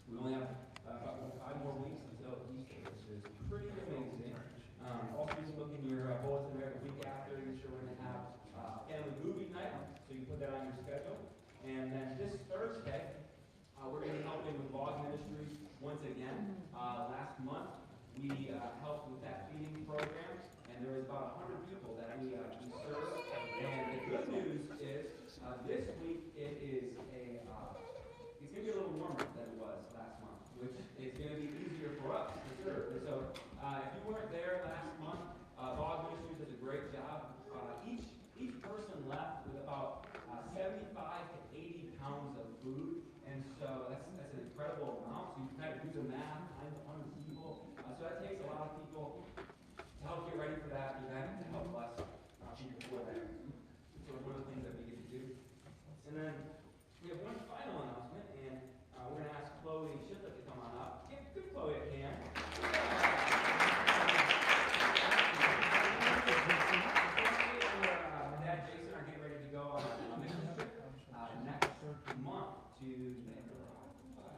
We only have about 5 more weeks until Easter, which is pretty amazing. Also, just look in your bulletin there. The week after Easter, we're going to have family movie night, so you put that on your schedule. And then this Thursday, we're going to be helping with Log Ministries once again. Last month, we helped with that feeding program, and there was about 100 people that we served. And the good news is, this week it is it's going to be a little warmer than it was last month, which is going to be easier for us to serve. And so, if you weren't there last month, Log Ministries does a great job. Each person left with about 75 to 80 pounds of food, and so that's an incredible amount. So you can kind of do the math times 100 people. So that takes a lot of people to help get ready for that event, to help us people for that. So it's one of the things that we get to do. And then we have one final announcement, and we're going to ask Chloe and Shiplet to come on up. Give Chloe a hand. Dad Jason are getting ready to go on a mission trip next month to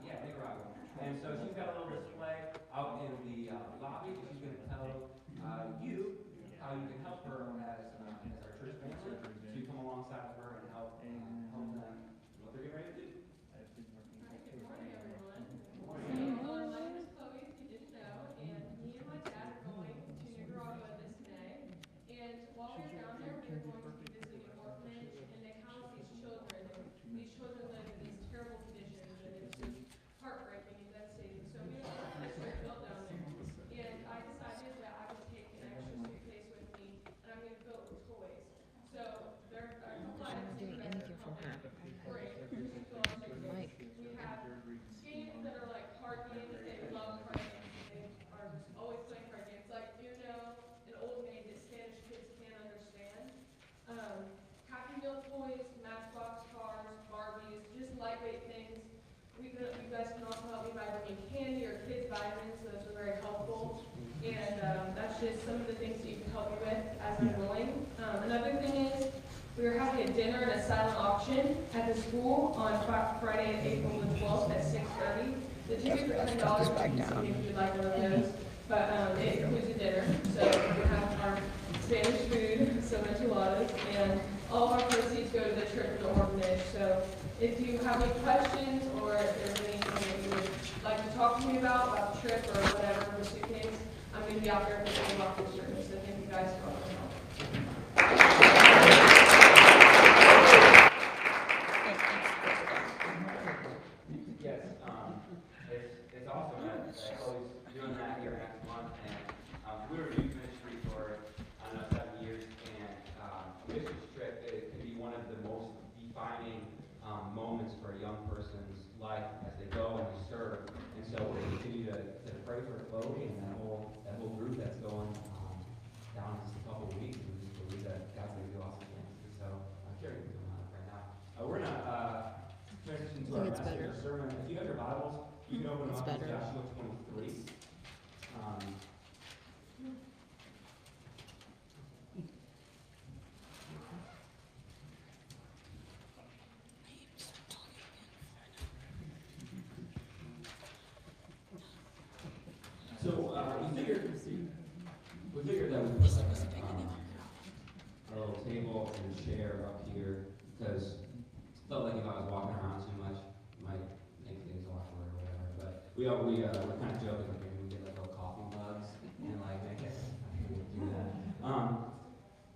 Nicaragua. And so she's got a little display out in the lobby that she's going to tell you how you can help her as our church family to come alongside of her and help them what they're getting ready to do. Hi, good morning, everyone. My name is Chloe, if you didn't know, and me and my dad are going to Nicaragua this May. And while we're down there, we're going to be visiting an orphanage and they house these children. And these children live in these terrible conditions, and it's just heartbreaking and devastating. So we have a district built down there. And I decided that I would take an extra suitcase with me, and I'm going to fill it with toys. So there are a couple items that you guys are helping great. We have games that are like card games. They love card games. They are just always playing card games. Like Uno, an old maid that Spanish kids can't understand. Happy Meal toys, Matchbox cars, Barbies, just lightweight things. You guys can also help me by bringing candy or kids' vitamins, so those are very helpful. And that's just some of the things that you can help me with as I'm willing. Another thing is, we are having a dinner and a silent auction at the school on Friday, April the 12th at 6:30. The tickets are $10 if you'd like one of those, but it includes a dinner. So we have our Spanish food, so enchiladas, and all of our proceeds go to the church and the orphanage. So if you have any questions or if there's anything that you would like to talk to me about the trip or whatever, the suitcase, I'm going to be out there for the walk this year. So thank you guys for all the help. Yes, it's awesome that Chloe's doing that here next month, and we were in youth ministry for, 7 years, and a missions trip, it can be one of the most defining moments for a young person's life as they go and they serve, and so we're going to continue to pray for Chloe and that whole group that's going down in just a couple of weeks, and we just believe that God's going to do awesome things, and so Kari is doing that right now. We're going to transition to our message, our sermon. If you have your Bibles, you can open them up to Joshua 23. So we figured that we put a little table and a chair up here because I felt like if I was walking around too much, it might make things awkward or whatever. But we're kind of joking, like maybe we get like little coffee mugs and like make it do that.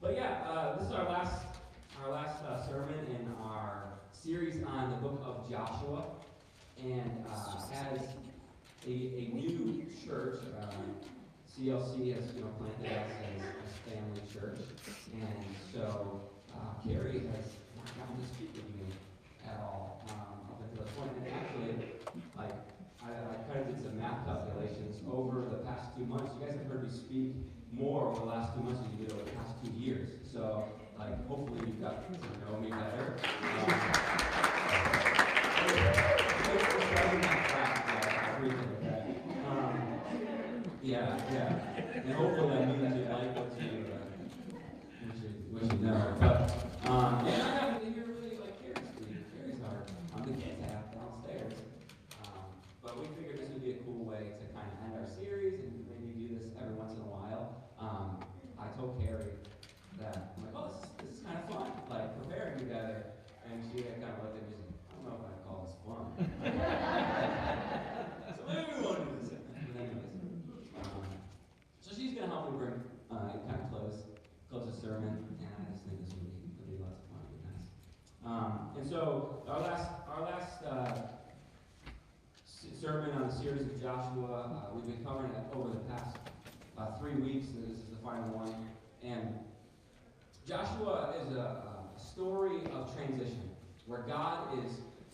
But yeah, this is our last sermon in our series on the book of Joshua, and as a new church, CLC has planted us as family church, and so Kari has not gotten to speak with me at all up until this point. And actually, like I kind of did some math calculations over the past 2 months. You guys have heard me speak more over the last 2 months than you did over the past 2 years. So, like, hopefully you've got to know me better. Yeah. And hopefully that means you like what you know. But and I happen to hear really like Kari's speak. Kari's our the kids have downstairs. But we And so our last sermon on the series of Joshua, we've been covering it over the past 3 weeks, and this is the final one. And Joshua is a story of transition, where God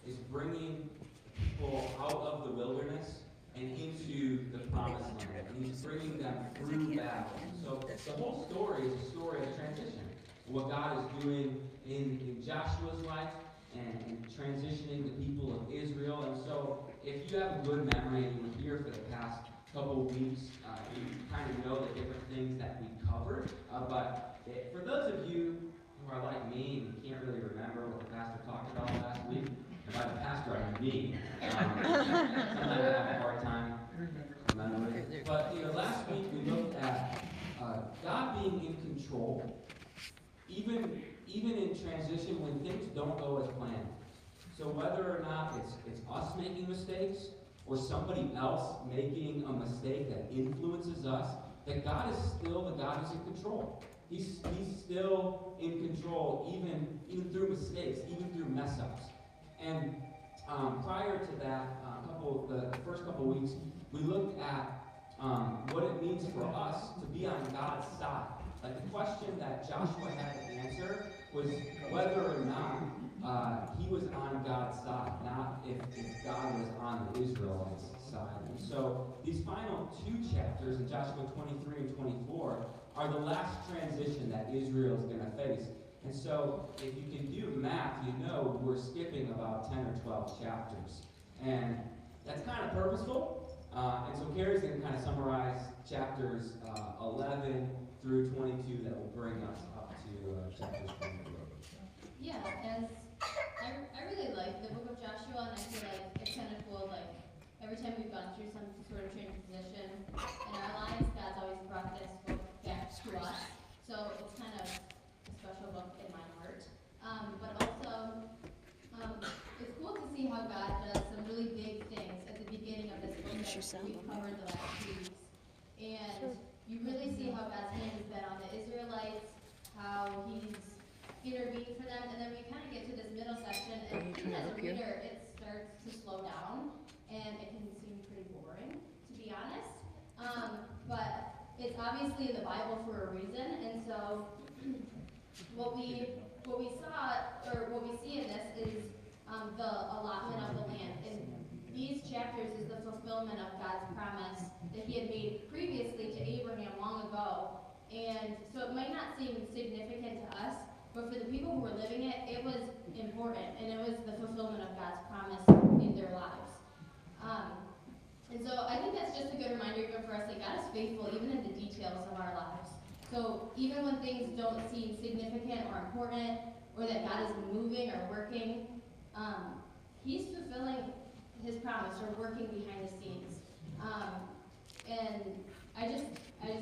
is bringing people out of the wilderness and into the promised land. And he's bringing them through battles. So the whole story is a story of transition. What God is doing in Joshua's life and transitioning the people of Israel. And so if you have a good memory and you were here for the past couple of weeks, you kind of know the different things that we covered. But for those of you who are like me and can't really remember what the pastor talked about last week, and by the pastor I mean me, sometimes I have a hard time remembering. But last week we looked at God being in control, even in transition when things don't go as planned. So whether or not it's us making mistakes or somebody else making a mistake that influences us, that God is still the God who's in control. He's still in control, even through mistakes, even through mess-ups. And prior to that, the first couple of weeks, we looked at what it means for us to be on God's side. Like the question that Joshua had to answer was whether or not he was on God's side, not if God was on the Israelites' side. And so these final 2 chapters in Joshua 23 and 24 are the last transition that Israel is going to face. And so if you can do math, we're skipping about 10 or 12 chapters. And that's kind of purposeful. And so Kari's going to kind of summarize chapters 11 through 22 that will bring us up to chapters 24. Yeah, I really like the book of Joshua, and I feel like it's kind of cool, like, every time we've gone through some sort of transition in our lives, God's always brought this book back to us. So it's kind of a special book in my heart. But also, it's cool to see how God does some really big things at the beginning of this book that we've covered the last 2 weeks. And you really see how God's hand has been on the Israelites, how he's intervened for them, and then we kind of get to this middle section, and even as a reader, it starts to slow down, and it can seem pretty boring, to be honest. But it's obviously in the Bible for a reason, and so what we see in this is the allotment of the land. And these chapters is the fulfillment of God's promise that he had made previously to Abraham long ago. And so it might not seem significant to us, but for the people who were living it, it was important, and it was the fulfillment of God's promise in their lives. And so I think that's just a good reminder even for us that God is faithful even in the details of our lives. So even when things don't seem significant or important, or that God is moving or working, he's fulfilling his promise or working behind the scenes. And I just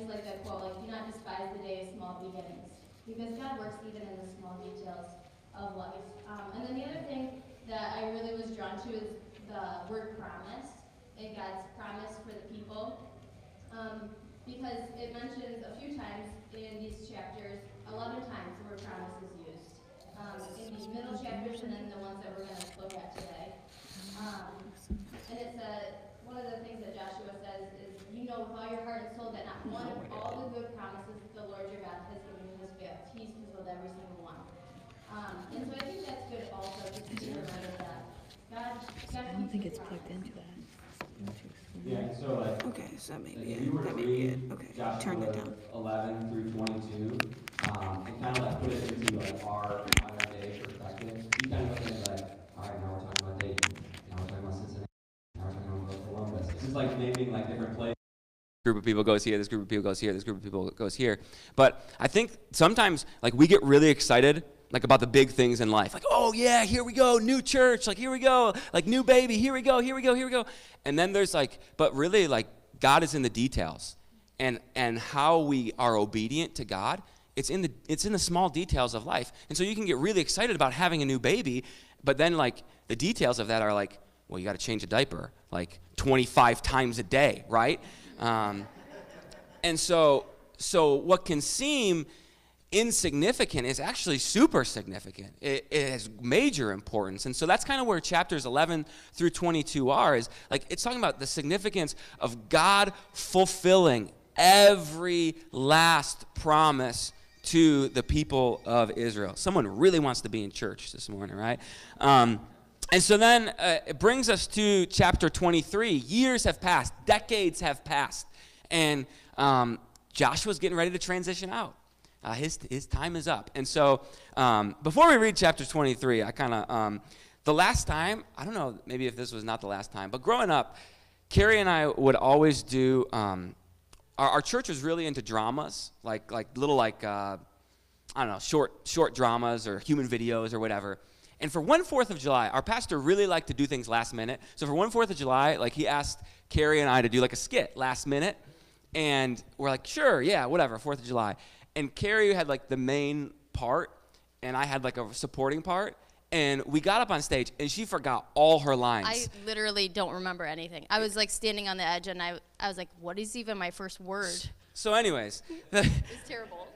like that quote, like, do not despise the day of small beginnings, because God works even in the small details of life. And then the other thing that I really was drawn to is the word promise, and God's promise for the people. Because it mentions a few times in these chapters, 11 times the word promise is used. In the middle chapters and then the ones that we're going to look at today. And it's one of the things that Joshua says is, with all your heart and soul that not one of all the good promises the Lord your God has given you has failed. He's fulfilled every single one. And so I think that's good also, just to be reminded that God I don't think it's plugged into that. Yeah, so Okay, so that may be if it. you were to That may be it. read Okay, Joshua turn it down. 11 through 22, and kind of put it into our modern day perspective, you kind of look at it like, all right, now we're talking about Dayton, now we're talking about Cincinnati, now we're talking about Columbus. It's just like naming different places. Group of people goes here, this group of people goes here, this group of people goes here. But I think sometimes we get really excited about the big things in life. Oh yeah, here we go, new church, here we go, new baby, here we go, here we go, here we go. And then there's but really God is in the details. And how we are obedient to God, it's in the small details of life. And so you can get really excited about having a new baby, but then the details of that are well, you got to change a diaper 25 times a day, right? And so what can seem insignificant is actually super significant. It has major importance. And so that's kind of where chapters 11 through 22 are, is like it's talking about the significance of God fulfilling every last promise to the people of Israel. Someone really wants to be in church this morning, right? And so then it brings us to chapter 23. Years have passed, decades have passed, and Joshua's getting ready to transition out. His time is up. And so before we read chapter 23, I kind of, the last time, I don't know, maybe if this was not the last time, but growing up, Kari and I would always do, our church was really into dramas, like little I don't know, short dramas or human videos or whatever. And for 1 4th of July, our pastor really liked to do things last minute. So for 1 4th of July, like he asked Kari and I to do like a skit last minute. And we're like, sure, yeah, whatever, 4th of July. And Kari had like the main part, and I had like a supporting part. And we got up on stage, and she forgot all her lines. I literally don't remember anything. I was like standing on the edge, and I was like, what is even my first word? So anyways. It's terrible.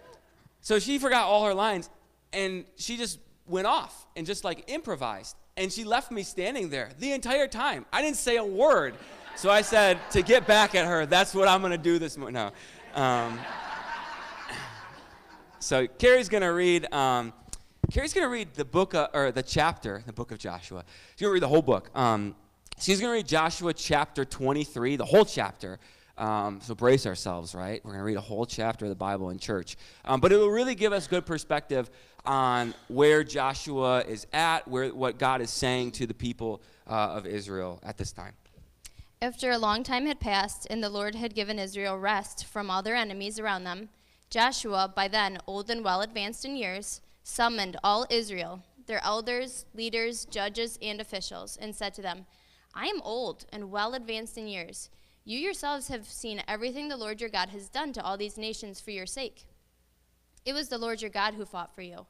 So she forgot all her lines, and she just went off and just like improvised. And she left me standing there the entire time. I didn't say a word. So I said, to get back at her, that's what I'm going to do this morning. No. So Kari's going to read the book, or the chapter, the book of Joshua. She's going to read the whole book. She's going to read Joshua chapter 23, the whole chapter. So brace ourselves, right? We're going to read a whole chapter of the Bible in church. But it will really give us good perspective on where Joshua is at, what God is saying to the people of Israel at this time. After a long time had passed, and the Lord had given Israel rest from all their enemies around them, Joshua, by then old and well advanced in years, summoned all Israel, their elders, leaders, judges, and officials, and said to them, I am old and well advanced in years. You yourselves have seen everything the Lord your God has done to all these nations for your sake. It was the Lord your God who fought for you.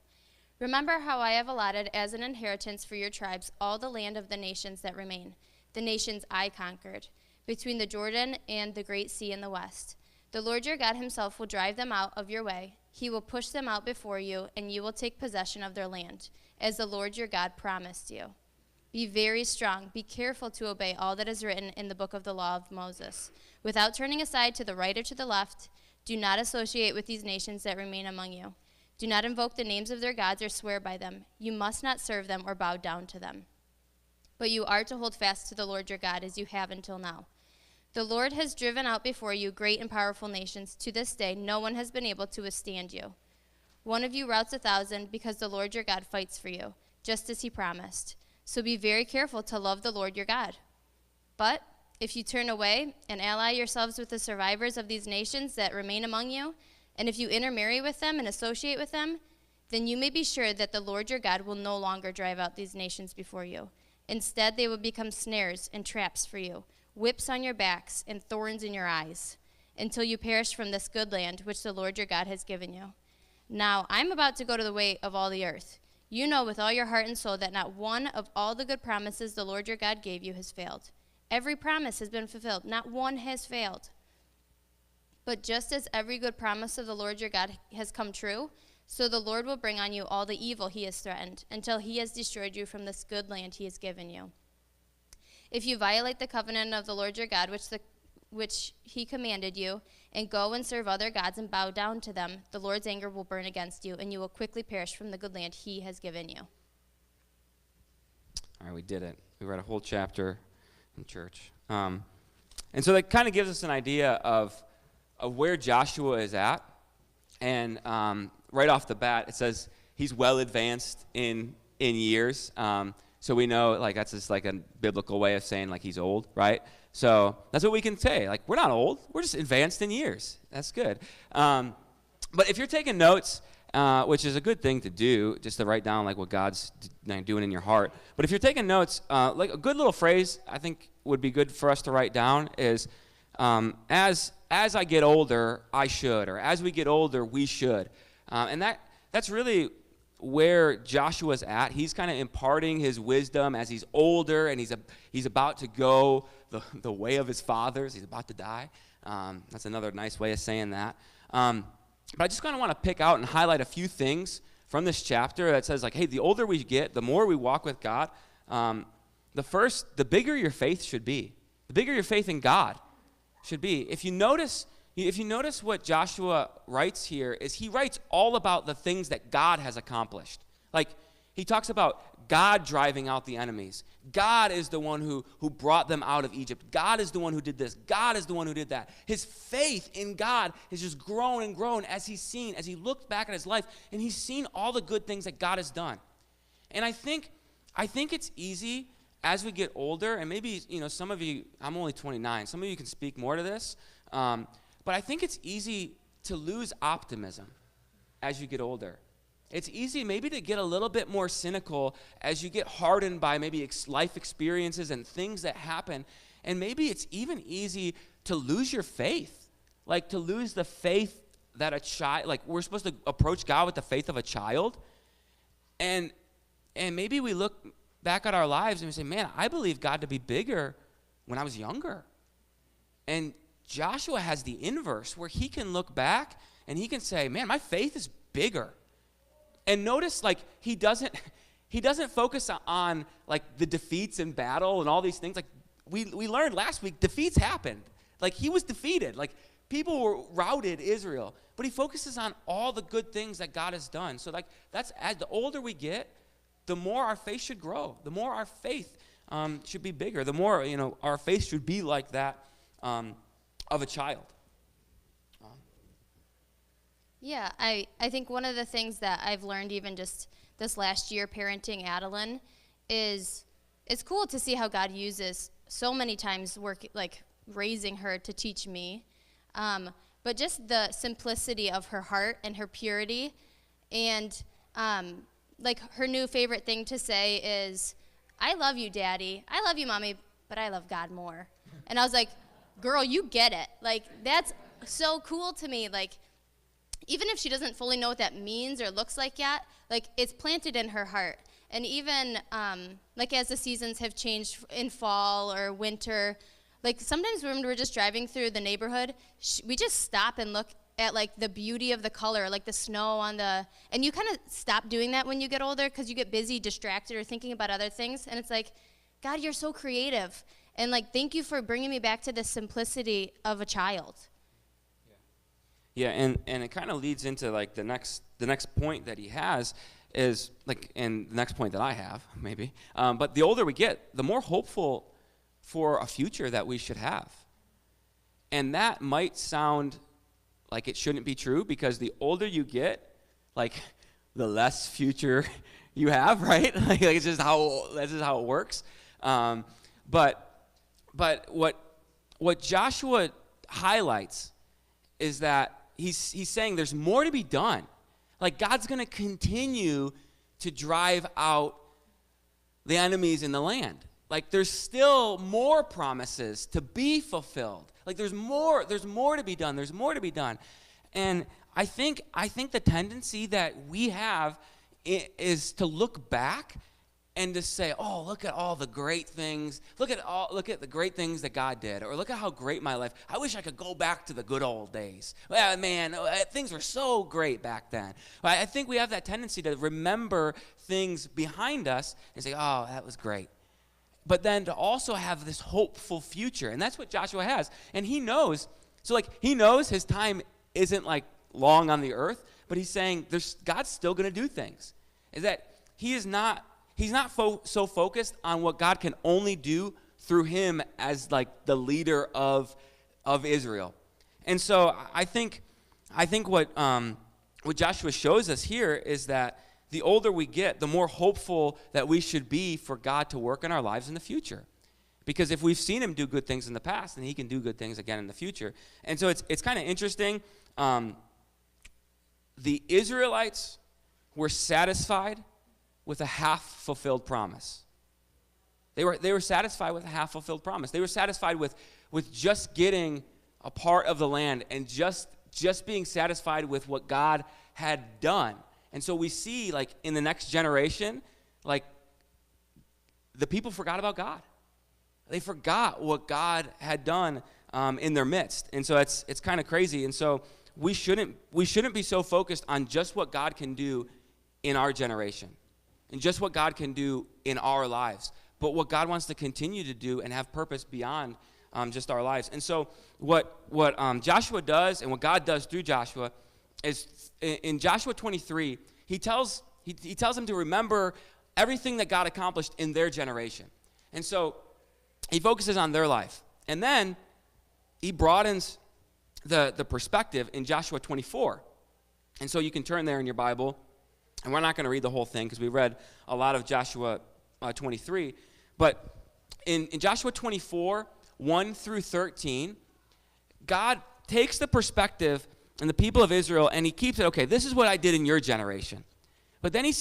Remember how I have allotted as an inheritance for your tribes all the land of the nations that remain, the nations I conquered, between the Jordan and the great sea in the west. The Lord your God himself will drive them out of your way. He will push them out before you, and you will take possession of their land, as the Lord your God promised you. Be very strong. Be careful to obey all that is written in the book of the law of Moses. Without turning aside to the right or to the left, do not associate with these nations that remain among you. Do not invoke the names of their gods or swear by them. You must not serve them or bow down to them. But you are to hold fast to the Lord your God as you have until now. The Lord has driven out before you great and powerful nations. To this day, no one has been able to withstand you. One of you routs 1,000 because the Lord your God fights for you, just as he promised. So be very careful to love the Lord your God. But if you turn away and ally yourselves with the survivors of these nations that remain among you, and if you intermarry with them and associate with them, then you may be sure that the Lord your God will no longer drive out these nations before you. Instead, they will become snares and traps for you, whips on your backs and thorns in your eyes, until you perish from this good land which the Lord your God has given you. Now, I'm about to go to the way of all the earth. You know with all your heart and soul that not one of all the good promises the Lord your God gave you has failed. Every promise has been fulfilled. Not one has failed. But just as every good promise of the Lord your God has come true, so the Lord will bring on you all the evil he has threatened, until he has destroyed you from this good land he has given you. If you violate the covenant of the Lord your God, which he commanded you, and go and serve other gods and bow down to them, the Lord's anger will burn against you, and you will quickly perish from the good land he has given you. All right, we did it. We read a whole chapter in church. And so that kind of gives us an idea of where Joshua is at. And right off the bat, it says he's well advanced in years. So we know, like, that's just like a biblical way of saying, like, he's old, right? So that's what we can say. Like, we're not old. We're just advanced in years. That's good. But if you're taking notes, which is a good thing to do, just to write down, like, what God's doing in your heart. But if you're taking notes, like, a good little phrase I think would be good for us to write down is, as I get older, I should, or as we get older, we should. And that's really where Joshua's at. He's kind of imparting his wisdom as he's older, and he's about to go the way of his fathers. He's about to die. That's another nice way of saying that. But I just kind of want to pick out and highlight a few things from this chapter that says, like, hey, the older we get, the more we walk with God, the bigger your faith should be. The bigger your faith in God should be. If you notice what Joshua writes here, is he writes all about the things that God has accomplished. Like, he talks about God driving out the enemies. God is the one who brought them out of Egypt. God is the one who did this. God is the one who did that. His faith in God has just grown and grown as he looked back at his life, and he's seen all the good things that God has done. And I think it's easy as we get older, and maybe, some of you, I'm only 29, some of you can speak more to this, but I think it's easy to lose optimism as you get older. It's easy maybe to get a little bit more cynical as you get hardened by maybe life experiences and things that happen. And maybe it's even easy to lose your faith, like to lose the faith that a child, like we're supposed to approach God with the faith of a child. And maybe we look back at our lives and we say, man, I believe God to be bigger when I was younger. And Joshua has the inverse, where he can look back and he can say, man, my faith is bigger. And notice, like, he doesn't focus on, like, the defeats in battle and all these things. Like, we learned last week, defeats happened. Like, he was defeated. Like, people were routed Israel. But he focuses on all the good things that God has done. So, like, that's, as the older we get, the more our faith should grow. The more our faith should be bigger. The more, our faith should be like that of a child. Yeah, I think one of the things that I've learned even just this last year parenting Adeline is it's cool to see how God uses so many times raising her to teach me. But just the simplicity of her heart and her purity, and her new favorite thing to say is, I love you, Daddy. I love you, Mommy, but I love God more. And I was like, girl, you get it. Like, that's so cool to me. Like, even if she doesn't fully know what that means or looks like yet, like, it's planted in her heart. And even, as the seasons have changed in fall or winter, like, sometimes when we're just driving through the neighborhood, we just stop and look at, like, the beauty of the color, like the snow and you kind of stop doing that when you get older because you get busy, distracted, or thinking about other things. And it's like, God, you're so creative. And, like, thank you for bringing me back to the simplicity of a child. Yeah, and it kind of leads into, like, the next point that he has is, like, and the next point that I have, maybe. But the older we get, the more hopeful for a future that we should have. And that might sound like it shouldn't be true, because the older you get, like, the less future you have, right? Like, that's just how it works. But what Joshua highlights is that he's saying there's more to be done. Like, God's going to continue to drive out the enemies in the land. Like, there's still more promises to be fulfilled. Like, there's more to be done. There's more to be done. And I think the tendency that we have is to look back and to say, oh, look at all the great things. Look at the great things that God did, or look at how great my life. I wish I could go back to the good old days. Well, man, things were so great back then. I think we have that tendency to remember things behind us and say, oh, that was great. But then to also have this hopeful future, and that's what Joshua has. And he knows, he knows his time isn't, like, long on the earth, but he's saying God's still going to do things. Is that he's not so focused on what God can only do through him as, like, the leader of Israel. And so I think what Joshua shows us here is that the older we get, the more hopeful that we should be for God to work in our lives in the future. Because if we've seen him do good things in the past, then he can do good things again in the future. And so it's kind of interesting. The Israelites were satisfied with a half-fulfilled promise. They were satisfied with a half-fulfilled promise. They were satisfied with just getting a part of the land and just being satisfied with what God had done. And so we see, like, in the next generation, like, the people forgot about God. They forgot what God had done in their midst. And so it's kind of crazy. And so we shouldn't be so focused on just what God can do in our generation and just what God can do in our lives, but what God wants to continue to do and have purpose beyond just our lives. And so what Joshua does and what God does through Joshua is in Joshua 23, he tells them to remember everything that God accomplished in their generation. And so he focuses on their life. And then he broadens the perspective in Joshua 24. And so you can turn there in your Bible. And we're not going to read the whole thing because we read a lot of Joshua 23. But in Joshua 24, 1 through 13, God takes the perspective and the people of Israel and he keeps it, okay, this is what I did in your generation. But then he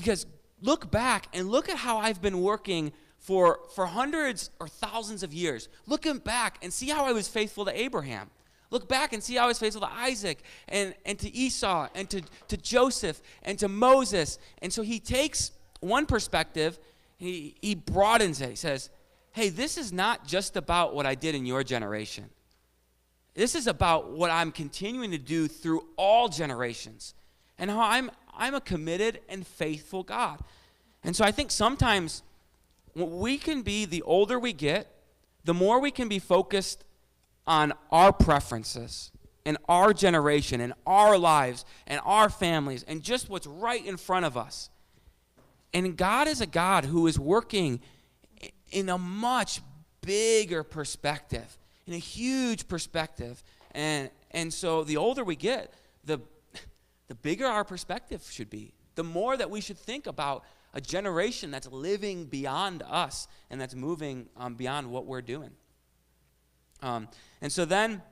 goes, look back and look at how I've been working for hundreds or thousands of years. Looking back and see how I was faithful to Abraham. Look back and see how I was faithful to Isaac and to Esau and to Joseph and to Moses. And so he takes one perspective, he broadens it. He says, hey, this is not just about what I did in your generation. This is about what I'm continuing to do through all generations and how I'm a committed and faithful God. And so I think sometimes we can be, the older we get, the more we can be focused on our preferences and our generation and our lives and our families and just what's right in front of us. And God is a God who is working in a much bigger perspective, in a huge perspective. And so the older we get, the bigger our perspective should be. The more that we should think about a generation that's living beyond us and that's moving beyond what we're doing. And so then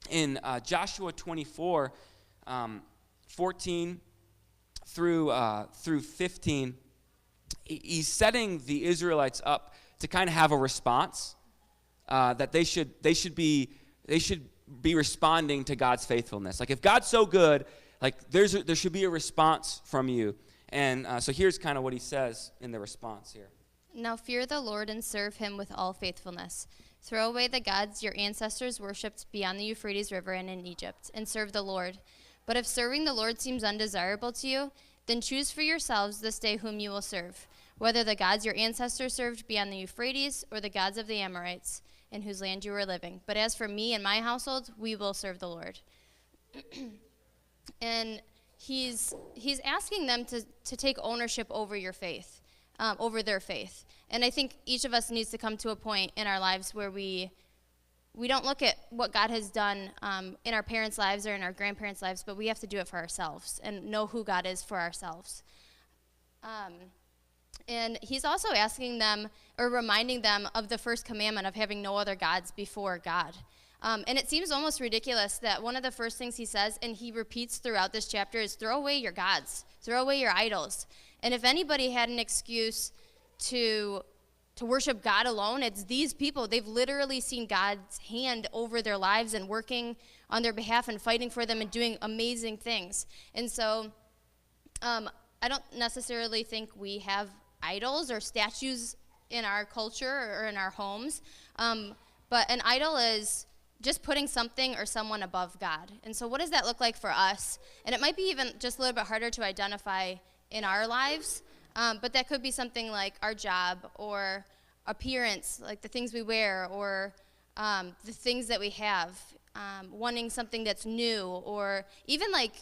in Joshua 24, 14 through 15, he's setting the Israelites up to kind of have a response that they should be responding to God's faithfulness. Like if God's so good, like there should be a response from you. And so here's kind of what he says in the response here. Now fear the Lord and serve him with all faithfulness. Throw away the gods your ancestors worshipped beyond the Euphrates River and in Egypt, and serve the Lord. But if serving the Lord seems undesirable to you, then choose for yourselves this day whom you will serve, whether the gods your ancestors served beyond the Euphrates or the gods of the Amorites, in whose land you were living. But as for me and my household, we will serve the Lord. And he's asking them to take ownership over your faith, over their faith. And I think each of us needs to come to a point in our lives where we don't look at what God has done in our parents' lives or in our grandparents' lives, but we have to do it for ourselves and know who God is for ourselves. And he's also asking them or reminding them of the first commandment of having no other gods before God. And it seems almost ridiculous that one of the first things he says, and he repeats throughout this chapter, is throw away your gods, throw away your idols. And if anybody had an excuse to worship God alone, it's these people. They've literally seen God's hand over their lives and working on their behalf and fighting for them and doing amazing things. And so I don't necessarily think we have idols or statues in our culture or in our homes, but an idol is just putting something or someone above God. And so what does that look like for us? And it might be even just a little bit harder to identify in our lives, but that could be something like our job or appearance, like the things we wear or the things that we have, wanting something that's new, or even like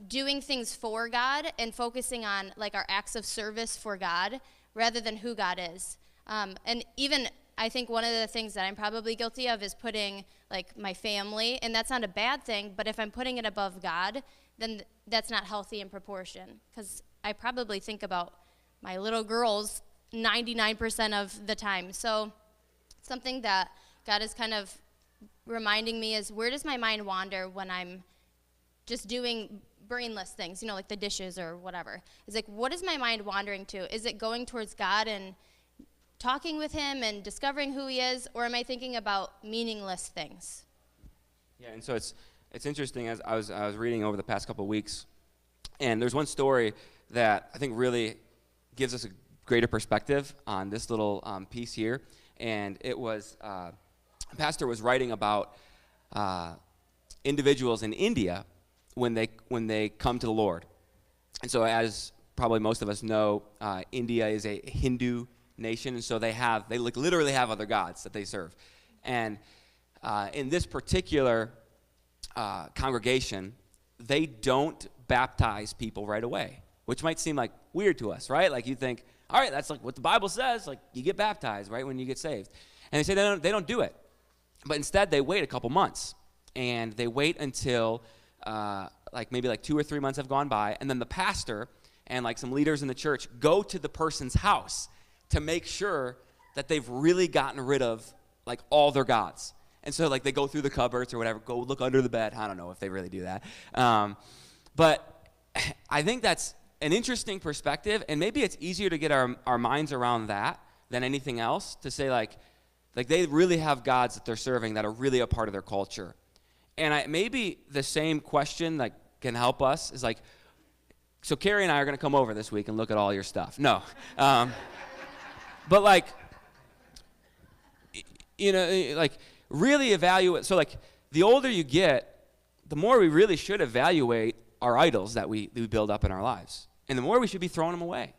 doing things for God and focusing on like our acts of service for God rather than who God is. And even I think one of the things that I'm probably guilty of is putting like my family, and that's not a bad thing, but if I'm putting it above God, then that's not healthy in proportion, because I probably think about my little girls 99% of the time. So something that God is kind of reminding me is, where does my mind wander when I'm just doing brainless things, like the dishes or whatever? It's like, what is my mind wandering to? Is it going towards God and talking with him and discovering who he is, or am I thinking about meaningless things? Yeah, and so it's interesting, as I was reading over the past couple of weeks, and there's one story that I think really gives us a greater perspective on this little piece here, and it was a pastor was writing about individuals in India when they come to the Lord. And so, as probably most of us know, India is a Hindu nation, and so they literally have other gods that they serve. And in this particular congregation, they don't baptize people right away, which might seem like weird to us, right? Like you think, all right, that's like what the Bible says, like you get baptized, right, when you get saved. And they say they don't do it. But instead, they wait a couple months, and they wait until maybe 2 or 3 months have gone by, and then the pastor and like some leaders in the church go to the person's house to make sure that they've really gotten rid of like all their gods. And so like they go through the cupboards or whatever, go look under the bed. I don't know if they really do that. But I think that's an interesting perspective, and maybe it's easier to get our minds around that than anything else, to say like they really have gods that they're serving that are really a part of their culture. And maybe the same question like can help us is like, so Kari and I are going to come over this week and look at all your stuff. No. But like, like really evaluate. So like the older you get, the more we really should evaluate our idols that we build up in our lives. And the more we should be throwing them away.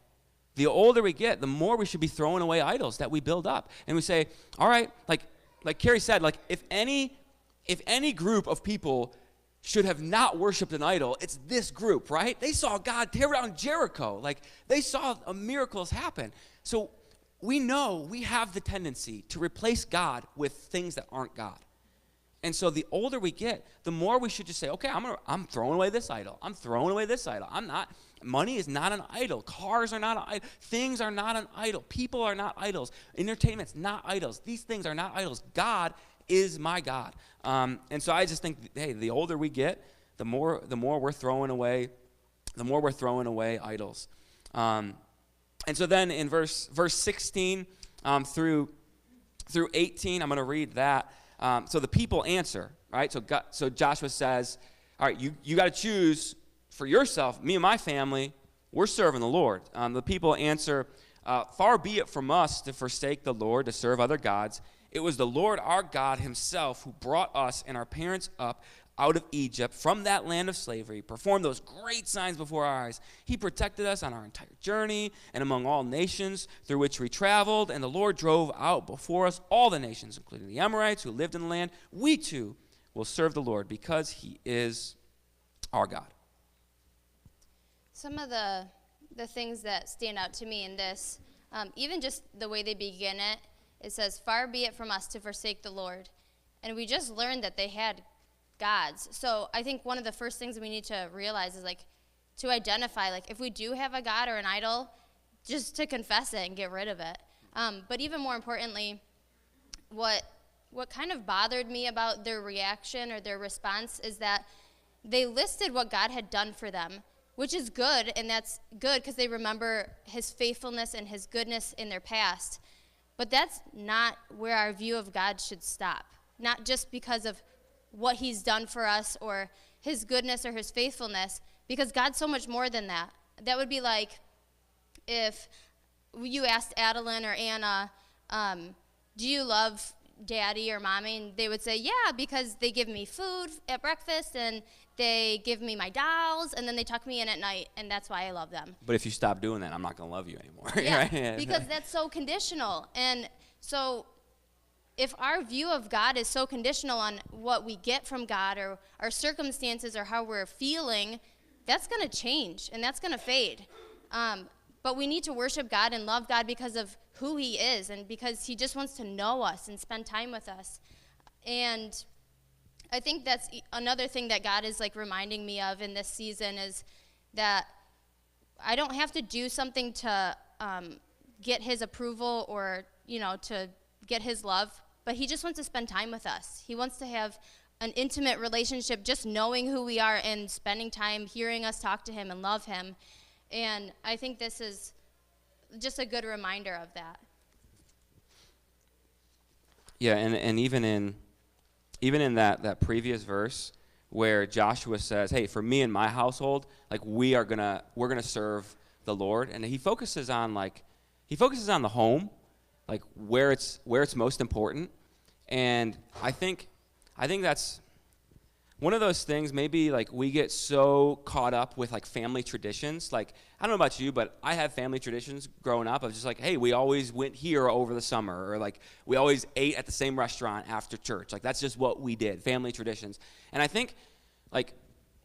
The older we get, the more we should be throwing away idols that we build up. And we say, all right, like Kari said, like if any group of people should have not worshiped an idol, it's this group, right? They saw God tear down Jericho. Like they saw miracles happen. So we know we have the tendency to replace God with things that aren't God. And so the older we get, the more we should just say, okay, I'm throwing away this idol. I'm throwing away this idol. Money is not an idol. Cars are not an idol. Things are not an idol. People are not idols. Entertainment's not idols. These things are not idols. God is my God. And so I just think, hey, the older we get, the more we're throwing away idols. And so then in verse 16 through 18, I'm going to read that. So the people answer, right? So Joshua says, all right, you got to choose for yourself. Me and my family, we're serving the Lord. The people answer, far be it from us to forsake the Lord, to serve other gods. It was the Lord our God himself who brought us and our parents up out of Egypt from that land of slavery, performed those great signs before our eyes. He protected us on our entire journey and among all nations through which we traveled, and the Lord drove out before us all the nations, including the Amorites who lived in the land. We too will serve the Lord because he is our God. Some of the things that stand out to me in this, even just the way they begin it says, far be it from us to forsake the Lord. And we just learned that they had gods. So I think one of the first things we need to realize is like to identify, like if we do have a god or an idol, just to confess it and get rid of it. But even more importantly, what kind of bothered me about their reaction or their response is that they listed what God had done for them, which is good, and that's good because they remember his faithfulness and his goodness in their past. But that's not where our view of God should stop. Not just because of what he's done for us or his goodness or his faithfulness, because God's so much more than that. That would be like if you asked Adeline or Anna, do you love daddy or mommy? And they would say, yeah, because they give me food at breakfast and they give me my dolls and then they tuck me in at night, and that's why I love them. But if you stop doing that, I'm not going to love you anymore. Yeah, right? Because that's so conditional. And so if our view of God is so conditional on what we get from God or our circumstances or how we're feeling, that's going to change and that's going to fade. But we need to worship God and love God because of who he is and because he just wants to know us and spend time with us. And I think that's another thing that God is like reminding me of in this season is that I don't have to do something to get his approval or, to get his love, but he just wants to spend time with us. He wants to have an intimate relationship, just knowing who we are and spending time hearing us talk to him and love him. And I think this is just a good reminder of that. Yeah, and even in that previous verse where Joshua says, "Hey, for me and my household, like we're gonna serve the Lord," and he focuses on the home, like where it's most important. And I think that's one of those things, maybe like we get so caught up with like family traditions. Like, I don't know about you, but I have family traditions growing up of just like, hey, we always went here over the summer, or like we always ate at the same restaurant after church. Like, that's just what we did, family traditions. And I think like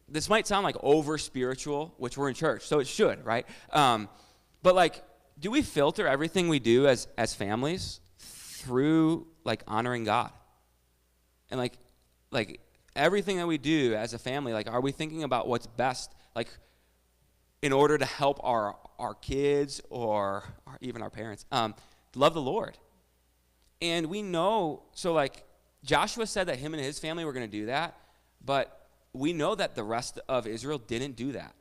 this might sound like over spiritual, which we're in church, so it should, right? But like, do we filter everything we do as families through like honoring God? And like everything that we do as a family, like, are we thinking about what's best, like, in order to help our kids or even our parents love the Lord? And we know, so like Joshua said that him and his family were going to do that, but we know that the rest of Israel didn't do that.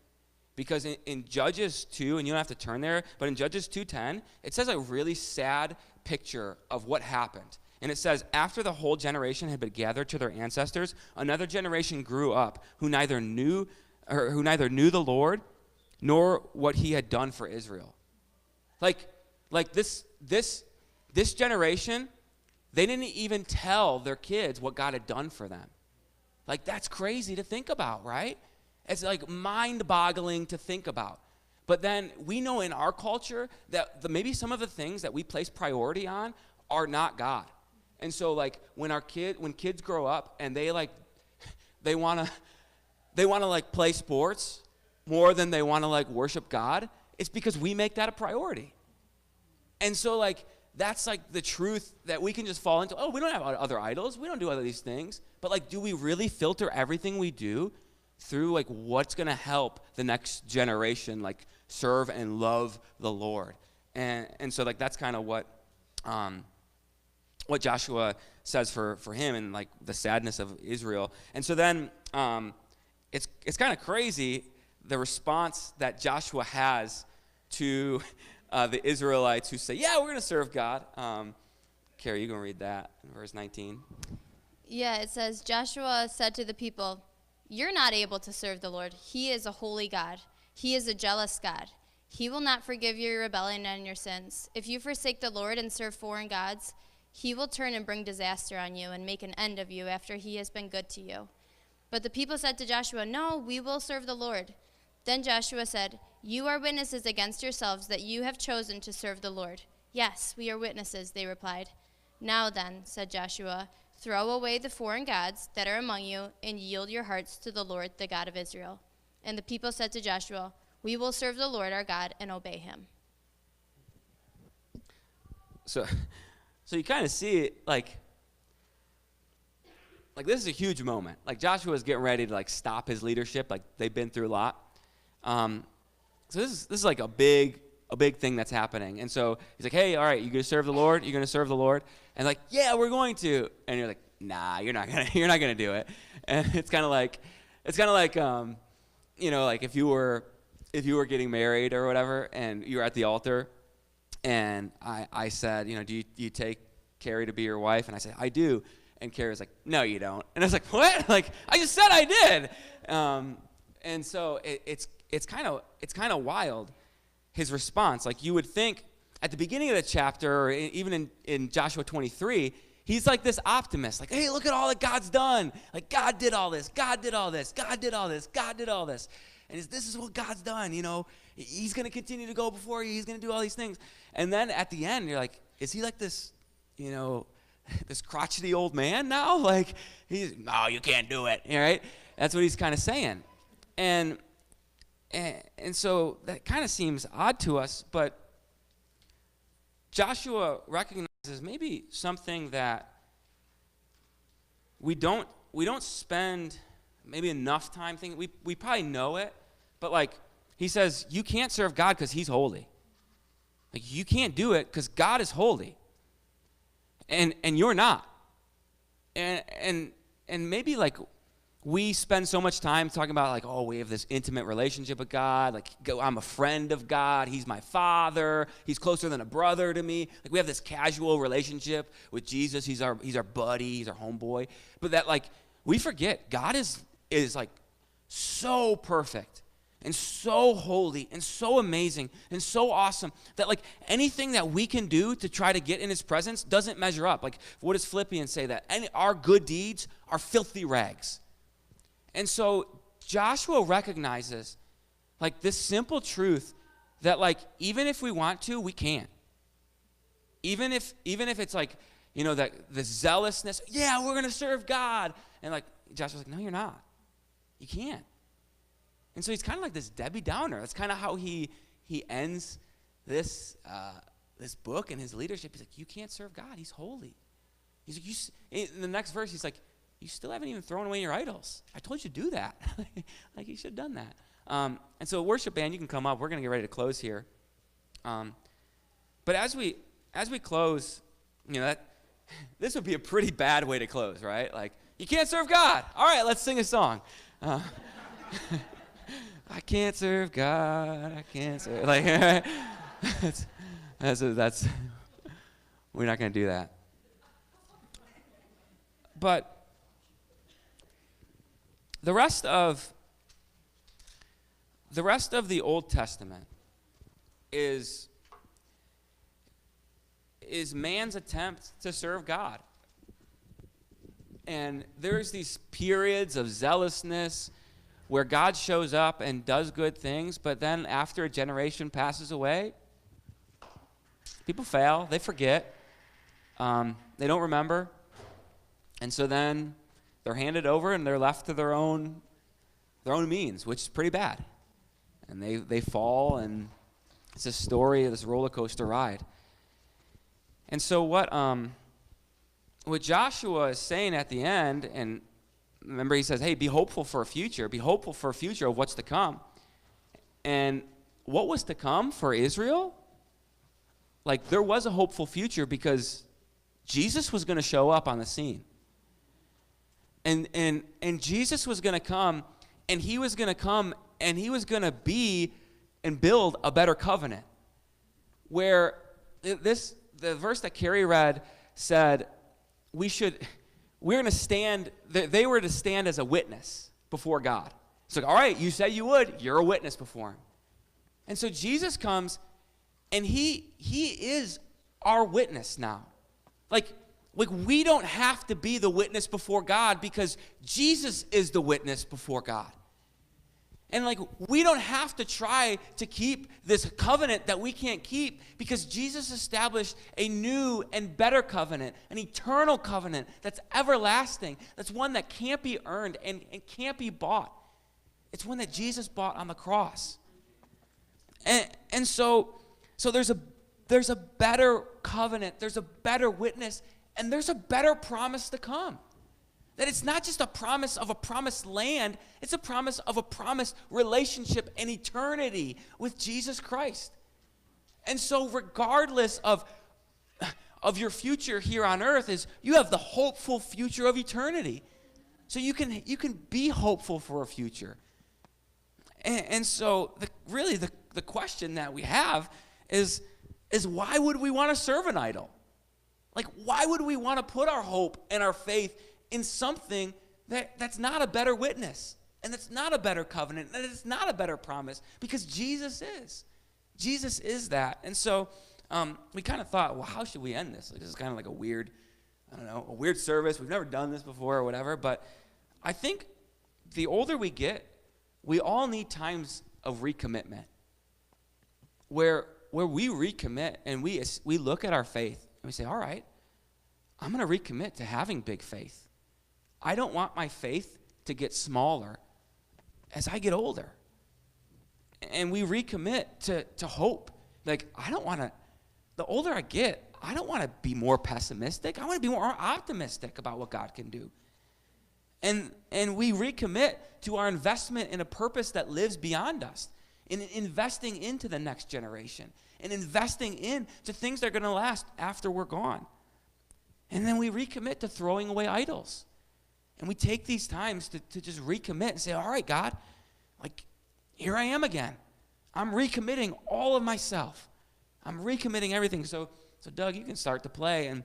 Because in Judges 2, and you don't have to turn there, but in Judges 2:10, it says a really sad picture of what happened. And it says, after the whole generation had been gathered to their ancestors, another generation grew up who neither knew the Lord nor what he had done for Israel. Like this generation, they didn't even tell their kids what God had done for them. Like, that's crazy to think about, right? It's like mind-boggling to think about. But then we know in our culture that maybe some of the things that we place priority on are not God. And so like when kids grow up and they want to like play sports more than they want to like worship God, it's because we make that a priority. And so like that's like the truth that we can just fall into. Oh, we don't have other idols. We don't do other these things. But like, do we really filter everything we do through like what's going to help the next generation like serve and love the Lord? And so like that's kind of what Joshua says for him, and like the sadness of Israel. And so then it's kind of crazy the response that Joshua has to the Israelites who say, yeah, we're going to serve God. Kari, you going to read that in verse 19? Yeah, it says, Joshua said to the people, "You're not able to serve the Lord. He is a holy God. He is a jealous God. He will not forgive your rebellion and your sins. If you forsake the Lord and serve foreign gods, he will turn and bring disaster on you and make an end of you after he has been good to you." But the people said to Joshua, "No, we will serve the Lord." Then Joshua said, "You are witnesses against yourselves that you have chosen to serve the Lord." "Yes, we are witnesses," they replied. "Now then," said Joshua, "throw away the foreign gods that are among you and yield your hearts to the Lord, the God of Israel." And the people said to Joshua, "We will serve the Lord our God and obey him." So you kind of see it like this is a huge moment. Like Joshua is getting ready to like stop his leadership. Like they've been through a lot. So this is like a big thing that's happening. And so he's like, "Hey, all right, you gonna serve the Lord? You're gonna serve the Lord?" And like, "Yeah, we're going to." And you're like, "Nah, you're not gonna do it." And it's kind of like you know, like if you were getting married or whatever, and you were at the altar, and I said, you know, do you take Kari to be your wife? And I said, "I do." And Kari was like, "No, you don't." And I was like, "What?" Like, I just said I did. And so it's kind of wild, his response. Like, you would think at the beginning of the chapter, or even in Joshua 23, he's like this optimist. Like, "Hey, look at all that God's done. Like, God did all this. God did all this. God did all this. God did all this. And this is what God's done, you know. He's going to continue to go before you. He's going to do all these things." And then at the end, you're like, is he like this, you know, this crotchety old man now? Like, "No, you can't do it." All right? That's what he's kind of saying. And so that kind of seems odd to us, but Joshua recognizes maybe something that we don't spend maybe enough time thinking. We probably know it, but like he says, you can't serve God because he's holy. Like, you can't do it because God is holy, and you're not. And maybe like we spend so much time talking about like, oh, we have this intimate relationship with God. Like, I'm a friend of God. He's my father. He's closer than a brother to me. Like, we have this casual relationship with Jesus. He's our buddy. He's our homeboy. But that like we forget God is like so perfect and so holy and so amazing and so awesome that like anything that we can do to try to get in his presence doesn't measure up. Like, what does Philippians say? That our good deeds are filthy rags. And so Joshua recognizes, like, this simple truth that, like, even if we want to, we can't. Even if it's like, that the zealousness, yeah, we're going to serve God. And, like, Joshua's like, no, you're not. You can't. And so he's kind of like this Debbie Downer. That's kind of how he ends this book and his leadership. He's like, you can't serve God. He's holy. He's like, in the next verse, he's like, you still haven't even thrown away your idols. I told you to do that. Like, you should have done that. And so worship band, you can come up. We're going to get ready to close here. But as we close, this would be a pretty bad way to close, right? Like, you can't serve God. All right, let's sing a song. I can't serve God. I can't serve. Like, that's we're not going to do that. But the rest of the Old Testament is man's attempt to serve God. And there's these periods of zealousness where God shows up and does good things, but then after a generation passes away, people fail, they forget, they don't remember, and so then they're handed over and they're left to their own means, which is pretty bad. And they fall, and it's a story of this roller coaster ride. And so what Joshua is saying at the end, and remember he says, hey, be hopeful for a future. Be hopeful for a future of what's to come. And what was to come for Israel? Like, there was a hopeful future because Jesus was going to show up on the scene. And Jesus was going to come, and he was going to come, and he was going to be and build a better covenant. Where the verse that Kari read said, we're going to stand, they were to stand as a witness before God. It's like, all right, you said you would, you're a witness before him. And so Jesus comes, and he is our witness now. Like we don't have to be the witness before God because Jesus is the witness before God. And like, we don't have to try to keep this covenant that we can't keep because Jesus established a new and better covenant, an eternal covenant that's everlasting, that's one that can't be earned and can't be bought. It's one that Jesus bought on the cross. And so there's a better covenant, there's a better witness, and there's a better promise to come. That it's not just a promise of a promised land, it's a promise of a promised relationship and eternity with Jesus Christ. And so regardless of your future here on earth, is you have the hopeful future of eternity. So you can be hopeful for a future. And so the question that we have is why would we want to serve an idol? Like, why would we want to put our hope and our faith in something that's not a better witness, and that's not a better covenant, and it's not a better promise, because Jesus is. Jesus is that. And so we kind of thought, well, how should we end this? Like, this is kind of like a weird service. We've never done this before or whatever, but I think the older we get, we all need times of recommitment where we recommit and we look at our faith and we say, all right, I'm going to recommit to having big faith. I don't want my faith to get smaller as I get older. And we recommit to hope. Like, the older I get, I don't want to be more pessimistic. I want to be more optimistic about what God can do. And we recommit to our investment in a purpose that lives beyond us, in investing into the next generation, and investing into things that are going to last after we're gone. And then we recommit to throwing away idols. And we take these times to just recommit and say, all right, God, like, here I am again. I'm recommitting all of myself. I'm recommitting everything. So Doug, you can start to play. And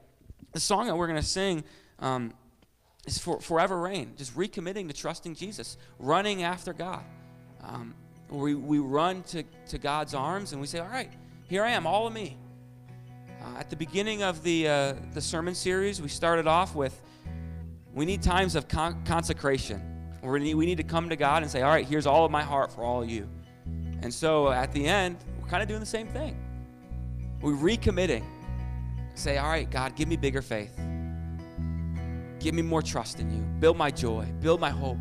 the song that we're going to sing is for Forever Reign, just recommitting to trusting Jesus, running after God. We run to God's arms and we say, all right, here I am, all of me. At the beginning of the sermon series, we started off with, we need times of consecration. We need to come to God and say, all right, here's all of my heart for all of you. And so at the end, we're kind of doing the same thing. We're recommitting. Say, all right, God, give me bigger faith. Give me more trust in you. Build my joy. Build my hope.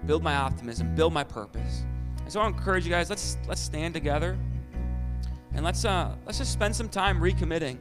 Build my optimism. Build my purpose. And so I encourage you guys, let's stand together and let's just spend some time recommitting